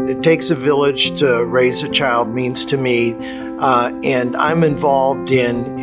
It takes a village to raise a child means to me. And I'm involved in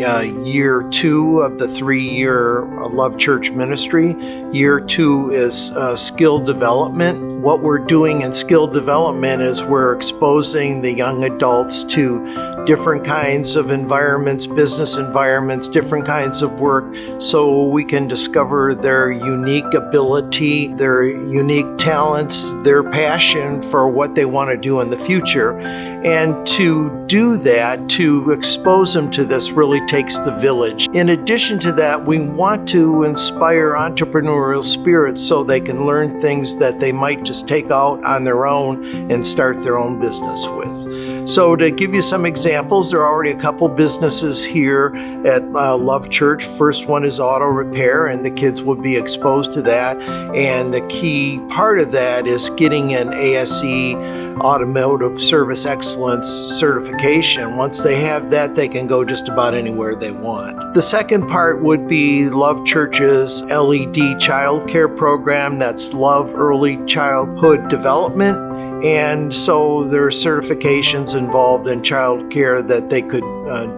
year 2 of the 3-year Love Church ministry. Year 2 is skill development. What we're doing in skill development is we're exposing the young adults to different kinds of environments, business environments, different kinds of work, so we can discover their unique ability, their unique talents, their passion for what they want to do in the future. And to do that, to expose them to this, really takes the village. In addition to that, we want to inspire entrepreneurial spirits so they can learn things that they might just take out on their own and start their own business with. So to give you some examples, there are already a couple businesses here at Love Church. First one is auto repair, and the kids will be exposed to that. And the key part of that is getting an ASE, Automotive Service Excellence certification. Once they have that, they can go just about anywhere they want. The second part would be Love Church's LED childcare program. That's Love Early Childhood Development. And so there are certifications involved in childcare that they could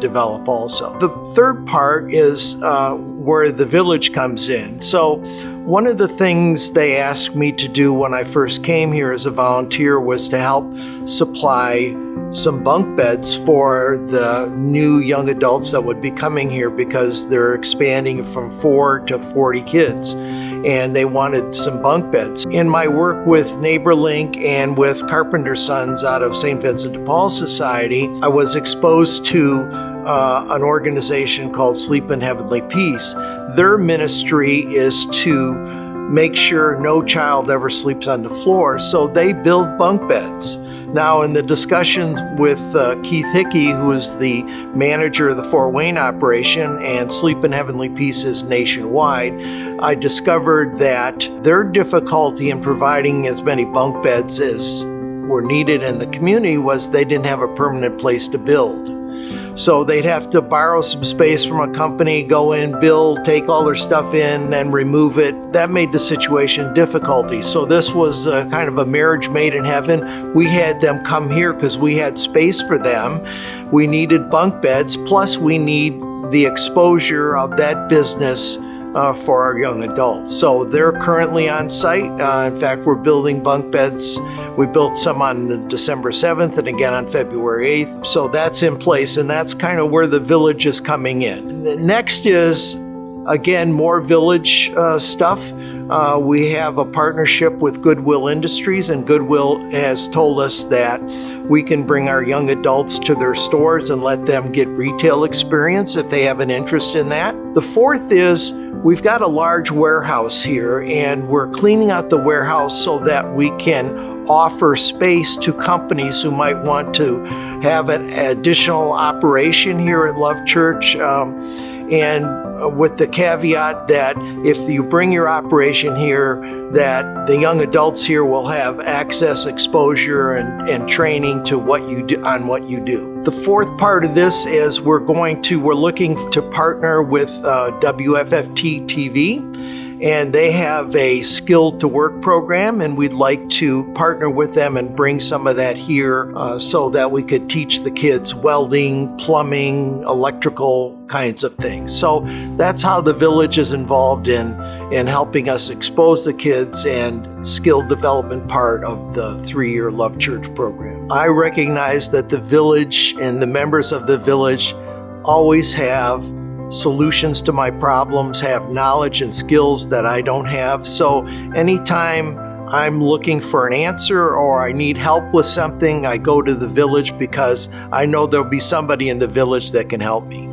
develop also. The third part is where the village comes in. So one of the things they asked me to do when I first came here as a volunteer was to help supply some bunk beds for the new young adults that would be coming here, because they're expanding from 4 to 40 kids, and they wanted some bunk beds. In my work with NeighborLink and with Carpenter Sons out of St. Vincent de Paul Society, I was exposed to an organization called Sleep in Heavenly Peace. Their ministry is to make sure no child ever sleeps on the floor, so they build bunk beds. Now, in the discussions with Keith Hickey, who is the manager of the Fort Wayne operation, and Sleep in Heavenly Peace is nationwide, I discovered that their difficulty in providing as many bunk beds as were needed in the community was they didn't have a permanent place to build. So they'd have to borrow some space from a company, go in, build, take all their stuff in, and remove it. That made the situation difficult. So this was kind of a marriage made in heaven. We had them come here because we had space for them. We needed bunk beds, plus we need the exposure of that business for our young adults. So they're currently on site. In fact, we're building bunk beds. We built some on December 7th and again on February 8th. So that's in place, and that's kind of where the village is coming in. Next is, again, more village stuff. We have a partnership with Goodwill Industries, and Goodwill has told us that we can bring our young adults to their stores and let them get retail experience if they have an interest in that. The fourth is, we've got a large warehouse here, and we're cleaning out the warehouse so that we can offer space to companies who might want to have an additional operation here at Love Church. And with the caveat that if you bring your operation here, that the young adults here will have access, exposure, and training to what you do, on what you do. The fourth part of this is we're looking to partner with WFFT TV. And they have a Skill to Work program, and we'd like to partner with them and bring some of that here so that we could teach the kids welding, plumbing, electrical kinds of things. So that's how the village is involved in helping us expose the kids and skill development part of the 3-year Love Church program. I recognize that the village and the members of the village always have solutions to my problems, have knowledge and skills that I don't have. So anytime I'm looking for an answer or I need help with something, I go to the village because I know there'll be somebody in the village that can help me.